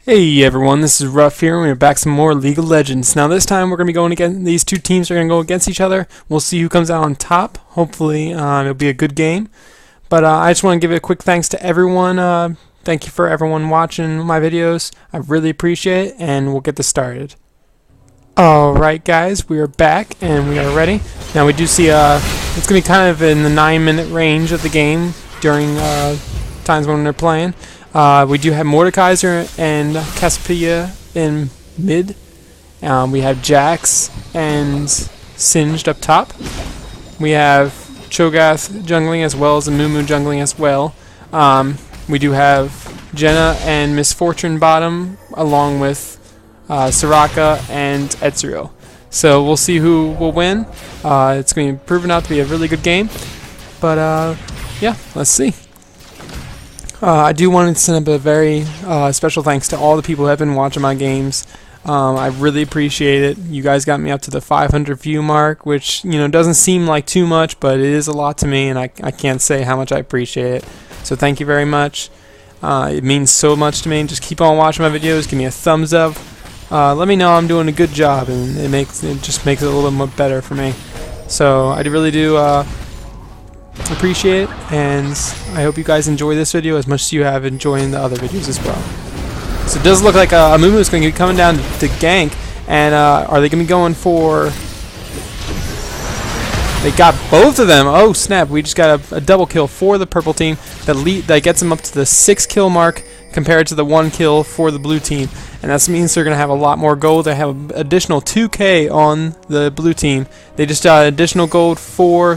Hey everyone, this is Ruff here, and we're back some more League of Legends. Now this time we're going to be going against, these two teams are going to go against each other. We'll see who comes out on top. Hopefully it'll be a good game. But I just want to give a quick thanks to everyone. Thank you for everyone watching my videos. I really appreciate it, and we'll get this started. Alright guys, we are back and we are ready. Now we do see it's going to be kind of in the 9-minute range of the game during times when they're playing. We do have Mordekaiser and Cassiopeia in mid. We have Jax and Singed up top. We have Cho'Gath jungling as well as Amumu jungling as well. We do have Jenna and Misfortune bottom along with Soraka and Ezreal. So we'll see who will win. It's going to be proven out to be a really good game. But yeah, let's see. I do want to send up a very special thanks to all the people who have been watching my games. I really appreciate it. You guys got me up to the 500 view mark, which doesn't seem like too much, but it is a lot to me, and I can't say how much I appreciate it. So thank you very much. It means so much to me. Just keep on watching my videos. Give me a thumbs up. Let me know I'm doing a good job, and it just makes it a little bit more better for me. So I really do appreciate it, and I hope you guys enjoy this video as much as you have enjoying the other videos as well. So it does look like Amumu is going to be coming down to gank, and are they going to be going for... They got both of them. Oh snap, we just got a double kill for the purple team that gets them up to the 6 kill mark compared to the 1 kill for the blue team, and that means they're going to have a lot more gold. They have an additional 2k on the blue team. They just got additional gold for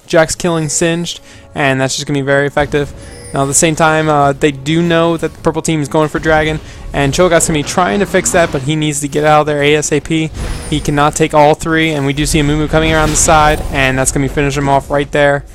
Jax killing Singed, and that's just going to be very effective. Now at the same time, they do know that the purple team is going for Dragon, and Cho'Gath's going to be trying to fix that, but he needs to get out of there ASAP. He cannot take all three, and we do see Amumu coming around the side, and that's going to be finishing him off right there.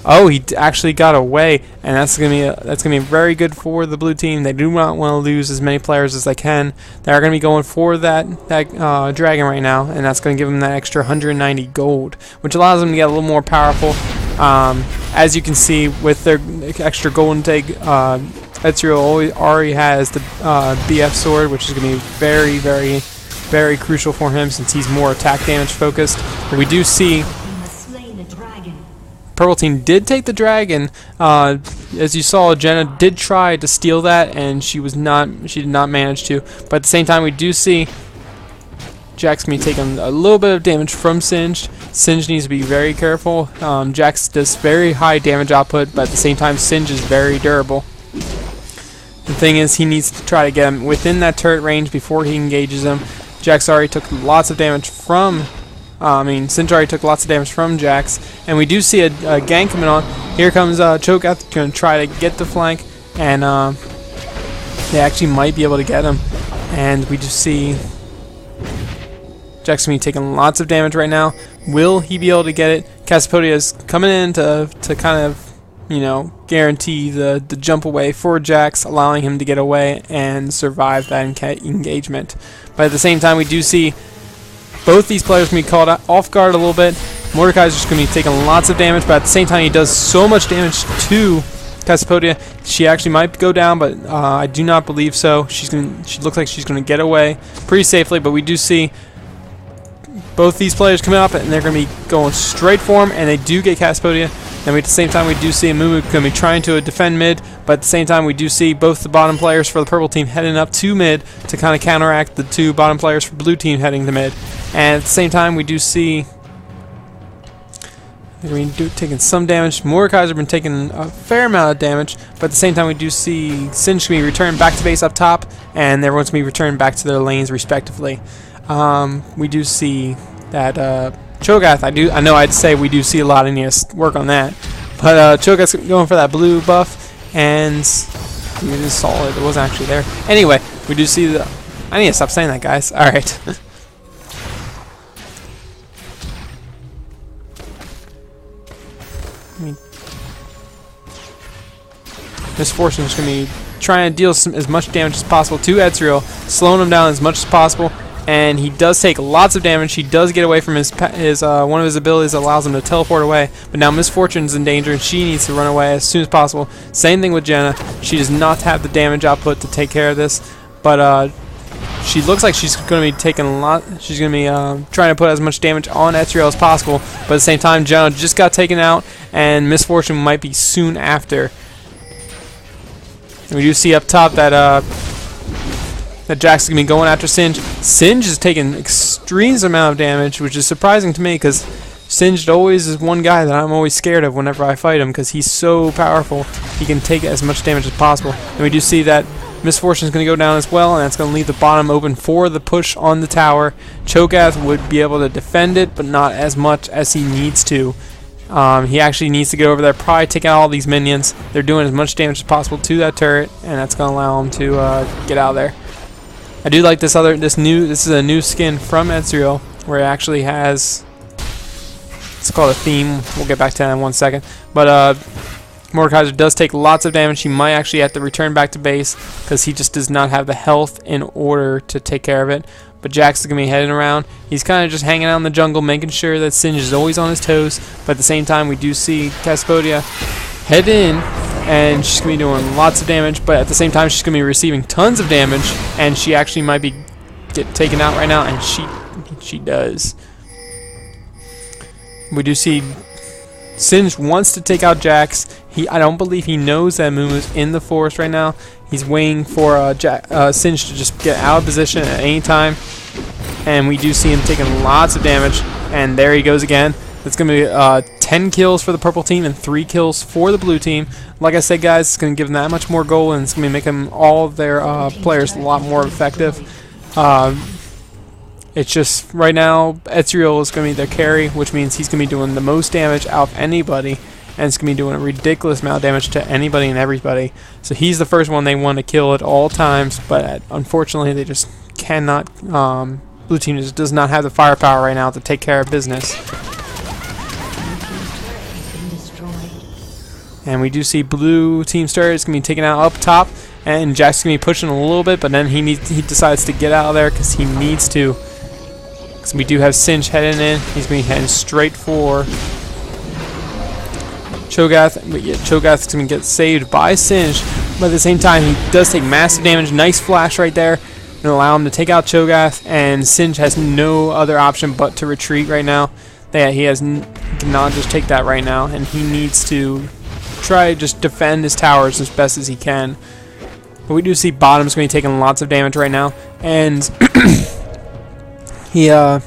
Oh, he actually got away, and that's gonna be very good for the blue team. They do not want to lose as many players as they can. They are going to be going for that dragon right now, and that's going to give them that extra 190 gold, which allows them to get a little more powerful. As you can see, with their extra gold intake, Ezreal already has the BF sword, which is going to be very, very, very crucial for him since he's more attack damage focused. But we do see purple team did take the dragon. As you saw, Jenna did try to steal that, and she did not manage to. But at the same time, we do see Jax me taking a little bit of damage from Singed. Singed needs to be very careful. Jax does very high damage output, but at the same time, Singed is very durable. The thing is, he needs to try to get him within that turret range before he engages him. Jax already took lots of damage from Singed already took lots of damage from Jax, and we do see a gank coming on. Here comes Cho'Gath going to try to get the flank, and they actually might be able to get him. And we just see Jax going to be taking lots of damage right now. Will he be able to get it? Cassiopeia is coming in to kind of, guarantee the jump away for Jax, allowing him to get away and survive that engagement. But at the same time, we do see both these players can be caught off guard a little bit. Mordekaiser's just going to be taking lots of damage, but at the same time he does so much damage to Cassiopeia. She actually might go down, but I do not believe so. She looks like she's going to get away pretty safely, but we do see both these players coming up, and they're going to be going straight for him, and they do get Cassiopeia. And at the same time, we do see Amumu going to be trying to defend mid, but at the same time, we do see both the bottom players for the purple team heading up to mid to kind of counteract the two bottom players for blue team heading to mid. And at the same time, we do see they're taking some damage. Mordekaiser been taking a fair amount of damage, but at the same time, we do see Singed to be returned back to base up top, and everyone's going to be returned back to their lanes respectively. We do see that Cho'Gath, I know I'd say we do see a lot of need to work on that, but Cho'Gath's going for that blue buff, and we just saw it wasn't actually there. Anyway, we do see the... I need to stop saying that, guys. Alright. Misfortune is going to be trying to deal as much damage as possible to Ezreal, slowing him down as much as possible, and he does take lots of damage. He does get away from his one of his abilities that allows him to teleport away. But now Misfortune's in danger, and she needs to run away as soon as possible. Same thing with Jenna. She does not have the damage output to take care of this, but she looks like she's going to be taking a lot. She's going to be trying to put as much damage on Ezreal as possible. But at the same time, Jenna just got taken out, and Misfortune might be soon after. And we do see up top that that Jax is going to be going after Singe. Singe is taking extreme amount of damage, which is surprising to me because Singe always is one guy that I'm always scared of whenever I fight him because he's so powerful. He can take as much damage as possible. And we do see that Misfortune is going to go down as well, and that's going to leave the bottom open for the push on the tower. Cho'Gath would be able to defend it, but not as much as he needs to. He actually needs to get over there, probably take out all these minions. They're doing as much damage as possible to that turret, and that's going to allow him to get out of there. I do like this is a new skin from Ezreal, where it actually has, it's called a theme. We'll get back to that in 1 second. But Mordekaiser does take lots of damage. He might actually have to return back to base because he just does not have the health in order to take care of it. But Jax is going to be heading around. He's kind of just hanging out in the jungle, making sure that Singe is always on his toes. But at the same time, we do see Cassiopeia head in, and she's going to be doing lots of damage. But at the same time, she's going to be receiving tons of damage, and she actually might be get taken out right now, and she does. We do see Singe wants to take out Jax. I don't believe he knows that Mumu's in the forest right now. He's waiting for Singe to just get out of position at any time. And we do see him taking lots of damage. And there he goes again. It's going to be 10 kills for the purple team and 3 kills for the blue team. Like I said, guys, it's going to give them that much more gold, and it's going to be making all of their players a lot more effective. It's just, right now, Ezreal is going to be their carry, which means he's going to be doing the most damage out of anybody, and it's going to be doing a ridiculous amount of damage to anybody and everybody. So he's the first one they want to kill at all times, but unfortunately they just cannot. Blue team just does not have the firepower right now to take care of business. And we do see blue team starter is going to be taken out up top, and Jack's going to be pushing a little bit, but then he decides to get out of there because he needs to. So we do have Singe heading in. He's going to be heading straight for Cho'Gath. But yeah, Cho'Gath is going to get saved by Singe. But at the same time, he does take massive damage. Nice flash right there. And allow him to take out Cho'Gath. And Singe has no other option but to retreat right now. Yeah, he cannot just take that right now. And he needs to try to just defend his towers as best as he can. But we do see Bottom's going to be taking lots of damage right now. And the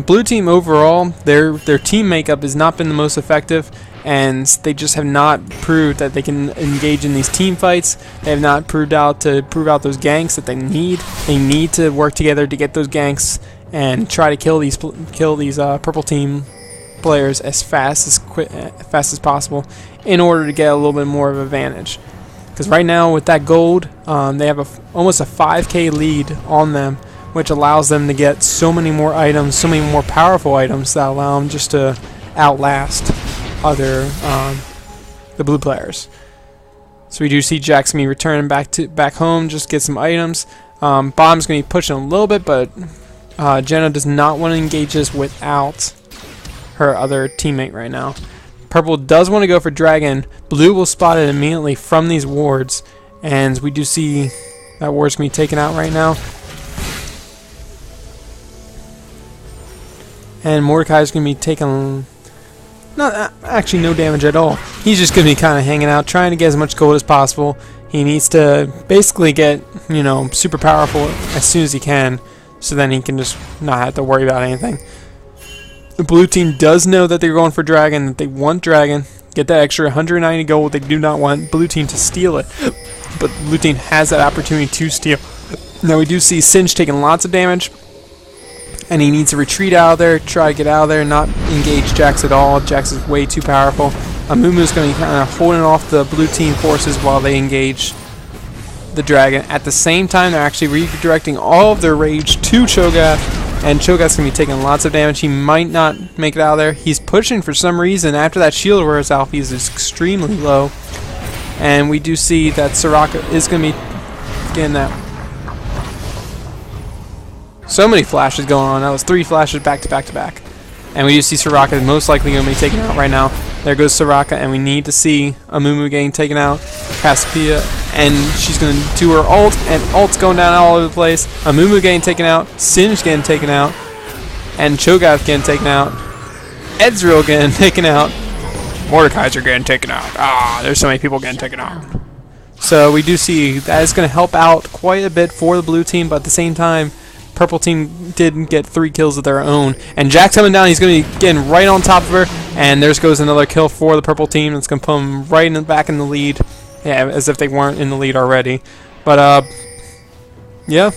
blue team overall, their team makeup has not been the most effective, and they just have not proved that they can engage in these team fights. They have not prove out those ganks that they need. They need to work together to get those ganks and try to kill these purple team players as fast as possible in order to get a little bit more of an advantage. Because right now with that gold, they have almost a 5k lead on them, which allows them to get so many more items, so many more powerful items that allow them just to outlast the blue players. So we do see Jax going to be returning back home, just get some items. Bomb's going to be pushing a little bit, but Jenna does not want to engage this without her other teammate right now. Purple does want to go for Dragon. Blue will spot it immediately from these wards, and we do see that ward's going to be taken out right now. And Mordekaiser's going to be taking actually no damage at all. He's just going to be kind of hanging out, trying to get as much gold as possible. He needs to basically get, super powerful as soon as he can, so then he can just not have to worry about anything. The blue team does know that they're going for Dragon, that they want Dragon. Get that extra 190 gold. They do not want blue team to steal it, but blue team has that opportunity to steal. Now we do see Singe taking lots of damage, and he needs to retreat out of there, try to get out of there, not engage Jax at all. Jax is way too powerful. Amumu's going to be kind of holding off the blue team forces while they engage the Dragon. At the same time, they're actually redirecting all of their rage to Cho'Gath, and Cho'Gath's going to be taking lots of damage. He might not make it out of there. He's pushing for some reason. After that shield wears off, he's extremely low. And we do see that Soraka is going to be getting that. So many flashes going on. That was 3 flashes back to back to back. And we do see Soraka most likely going to be taken out right now. There goes Soraka, and we need to see Amumu getting taken out. Cassiopeia, and she's going to do her ult, and ult's going down all over the place. Amumu getting taken out. Singe getting taken out. And Cho'Gath getting taken out. Ezreal getting taken out. Mordekaiser getting taken out. Ah, there's so many people getting taken out. So we do see that is going to help out quite a bit for the blue team, but at the same time, purple team did get 3 kills of their own. And Jack's coming down. He's going to be getting right on top of her. And there goes another kill for the purple team. It's going to put them right in the back in the lead. Yeah, as if they weren't in the lead already. But, yeah,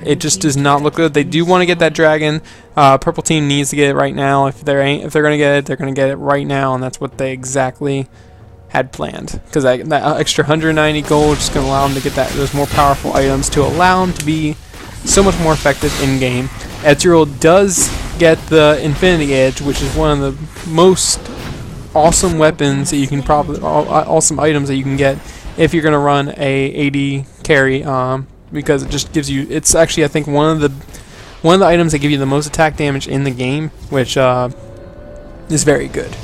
it just does not look good. They do want to get that dragon. Purple team needs to get it right now. If they're going to get it, they're going to get it right now. And that's what they exactly had planned. Because that extra 190 gold is going to allow them to get those more powerful items to allow them to be so much more effective in game. Ezreal does get the Infinity Edge, which is one of the most awesome weapons that you can awesome items that you can get if you're going to run a AD carry, because it just gives you. It's actually, I think, one of the items that give you the most attack damage in the game, which is very good.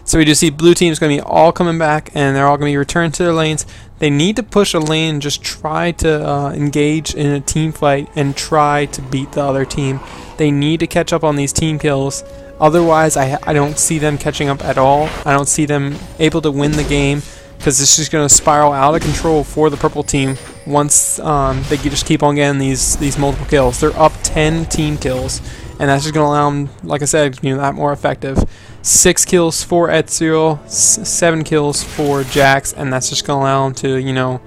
So we do see blue team is going to be all coming back, and they're all going to be returned to their lanes. They need to push a lane and just try to engage in a team fight and try to beat the other team. They need to catch up on these team kills. Otherwise, I don't see them catching up at all. I don't see them able to win the game, because this is going to spiral out of control for the purple team once they just keep on getting these multiple kills. They're up 10 team kills, and that's just going to allow them, like I said, to be that more effective. 6 kills for Ezreal, 7 kills for Jax, and that's just going to allow them to, you know,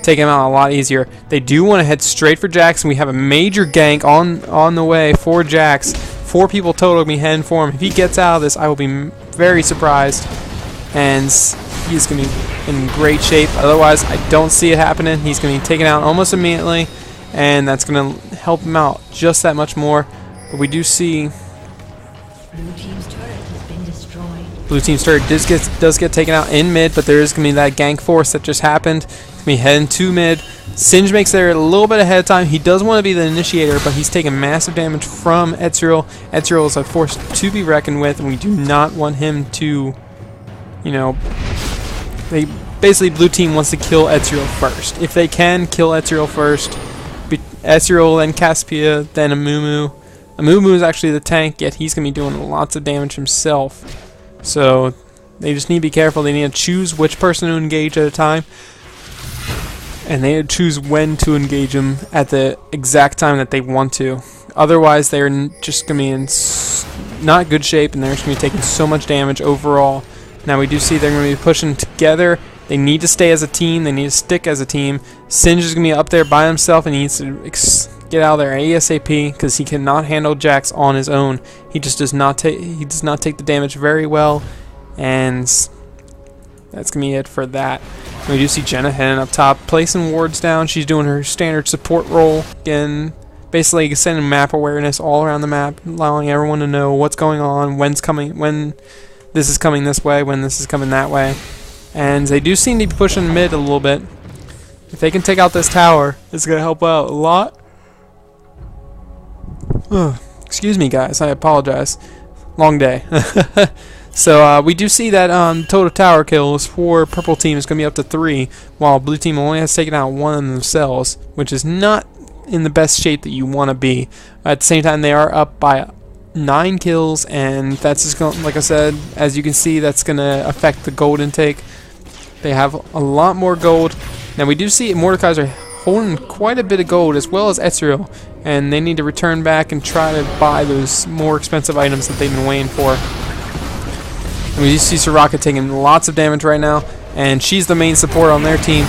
take him out a lot easier. They do want to head straight for Jax, and we have a major gank on the way for Jax. 4 people total will be heading for him. If he gets out of this, I will be very surprised, and he's going to be in great shape. Otherwise, I don't see it happening. He's going to be taken out almost immediately, and that's going to help him out just that much more. But we do see Blue team's turret has been destroyed. Blue team's turret does get taken out in mid, but there is going to be that gank force that just happened. It's going to be heading to mid. Singe makes there a little bit ahead of time. He does want to be the initiator, but he's taking massive damage from Ezreal. Ezreal is a force to be reckoned with, and we do not want him to, you know, basically blue team wants to kill Ezreal first. If they can kill Ezreal first, Ezreal, then Cassiopeia, then Amumu. Amumu is actually the tank, yet he's going to be doing lots of damage himself. So they just need to be careful. They need to choose which person to engage at a time. And they need to choose when to engage him at the exact time that they want to. Otherwise, they're just going to be in not good shape, and they're just going to be taking so much damage overall. Now we do see they're going to be pushing together. They need to stay as a team. They need to stick as a team. Singe is going to be up there by himself, and he needs to get out of there ASAP, because he cannot handle Jax on his own. He just does not take the damage very well, and that's gonna be it for that. And we do see Jenna heading up top, placing wards down. She's doing her standard support role again, basically sending map awareness all around the map, allowing everyone to know what's going on, when this is coming this way, when this is coming that way. And they do seem to be pushing mid a little bit. If they can take out this tower, it's gonna help out a lot. Excuse me, guys. I apologize. Long day. So we do see that total tower kills for purple team is going to be up to 3, while blue team only has taken out 1 of themselves, which is not in the best shape that you want to be. At the same time, they are up by 9 kills, and that's just going, like I said, as you can see, that's going to affect the gold intake. They have a lot more gold. Now we do see Mordekaiser holding quite a bit of gold, as well as Ezreal, and they need to return back and try to buy those more expensive items that they've been waiting for. And we see Soraka taking lots of damage right now, and she's the main support on their team,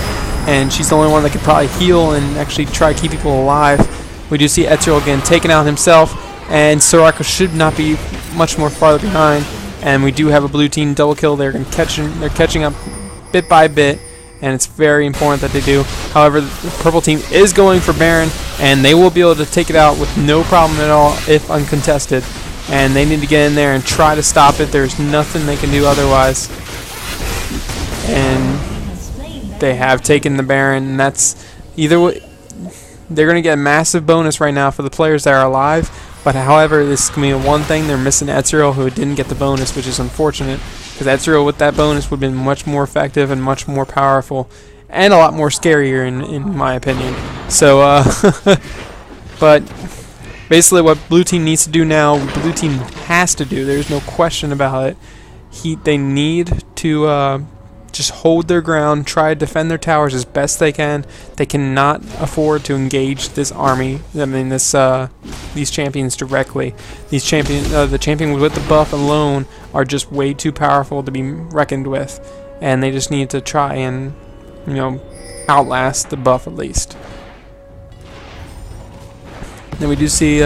and she's the only one that could probably heal and actually try to keep people alive. We do see Ezreal again taken out himself, and Soraka should not be much more farther behind. And we do have a blue team double kill. They're catching up bit by bit, and it's very important that they do. However, the purple team is going for Baron, and they will be able to take it out with no problem at all if uncontested. And they need to get in there and try to stop it. There's nothing they can do otherwise. And they have taken the Baron, and that's either way. they're going to get a massive bonus right now for the players that are alive. But however, this is going to be one thing. They're missing Ezreal, who didn't get the bonus, which is unfortunate. Because Ezreal with that bonus would have been much more effective and much more powerful. And a lot more scarier, in my opinion. So, but basically what blue team needs to do now, blue team has to do, there's no question about it. They need to just hold their ground, try to defend their towers as best they can. They cannot afford to engage this army. I mean, these champions directly. The champions with the buff alone are just way too powerful to be reckoned with, and they just need to try and, you know, outlast the buff at least. Then we do see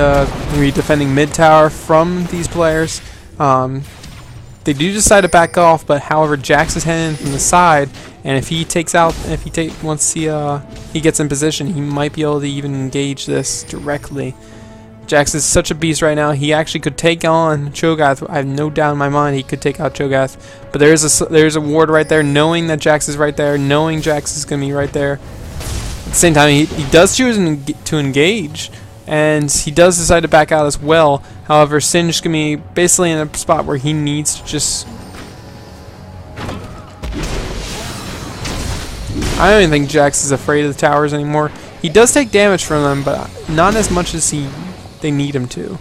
we defending mid tower from these players. They do decide to back off, but however, Jax is heading from the side, and if he once he gets in position, he might be able to even engage this directly. Jax is such a beast right now. He actually could take on Cho'Gath. I have no doubt in my mind he could take out Cho'Gath. But there's a ward right there, knowing that Jax is right there, knowing Jax is going to be right there. At the same time, he does choose to engage, and he does decide to back out as well. However, Singe is going to be basically in a spot where he needs to just... I don't even think Jax is afraid of the towers anymore. He does take damage from them, but not as much as they need him to.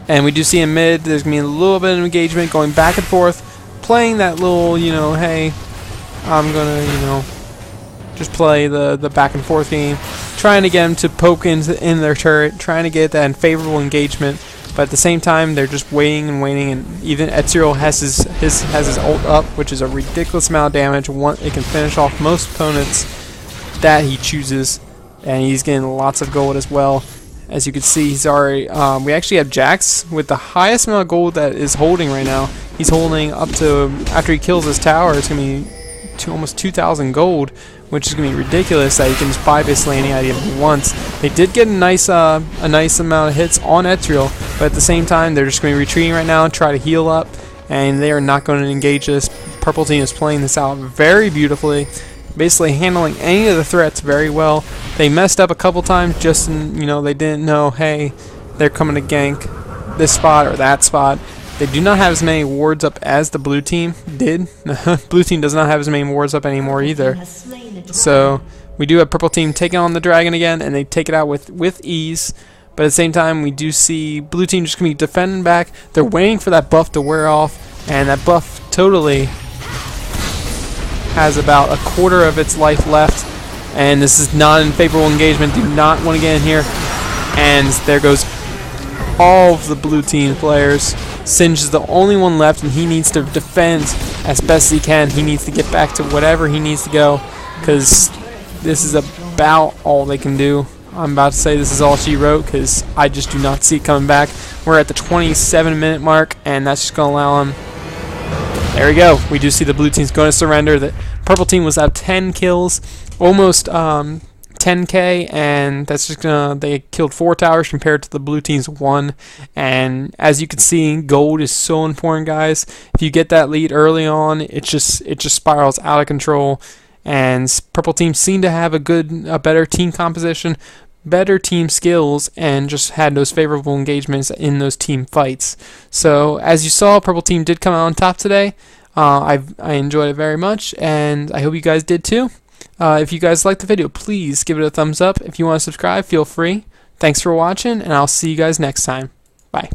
And we do see in mid, there's going to be a little bit of engagement going back and forth, playing that little, you know, hey, I'm going to, you know, just play the back and forth game, trying to get them to poke in their turret, trying to get that unfavorable engagement. But at the same time, they're just waiting and waiting, and even Ezreal has his ult up, which is a ridiculous amount of damage. It can finish off most opponents that he chooses, and he's getting lots of gold as well. As you can see, he's already. We actually have Jax with the highest amount of gold that is holding right now. He's holding up to, after he kills his tower, it's gonna be almost 2,000 gold, which is going to be ridiculous that he can just buy basically any item he wants. They did get a nice amount of hits on Ezreal, but at the same time, they're just going to be retreating right now and try to heal up, and they are not going to engage this. Purple team is playing this out very beautifully, basically handling any of the threats very well. They messed up a couple times, just in, you know, they didn't know, hey, they're coming to gank this spot or that spot. They do not have as many wards up as the blue team did. Blue team does not have as many wards up anymore either. So we do have purple team taking on the dragon again, and they take it out with ease. But at the same time, we do see blue team just going to be defending back. They're waiting for that buff to wear off, and that buff totally has about a quarter of its life left. And this is not an favorable engagement. Do not want to get in here. And there goes all of the blue team players. Singe is the only one left, and he needs to defend as best he can. He needs to get back to whatever he needs to go, because this is about all they can do. I'm about to say this is all she wrote, because I just do not see it coming back. We're at the 27-minute mark, and that's just going to allow him. There we go. We do see the blue team's going to surrender. The purple team was at 10 kills, almost 10k, and that's just gonna, they killed 4 towers compared to the blue team's 1. And as you can see, gold is so important, guys. If you get that lead early on, it just spirals out of control. And purple team seemed to have a better team composition, better team skills, and just had those favorable engagements in those team fights. So as you saw, purple team did come out on top today. I enjoyed it very much, and I hope you guys did too. If you guys liked the video, please give it a thumbs up. If you want to subscribe, feel free. Thanks for watching, and I'll see you guys next time. Bye.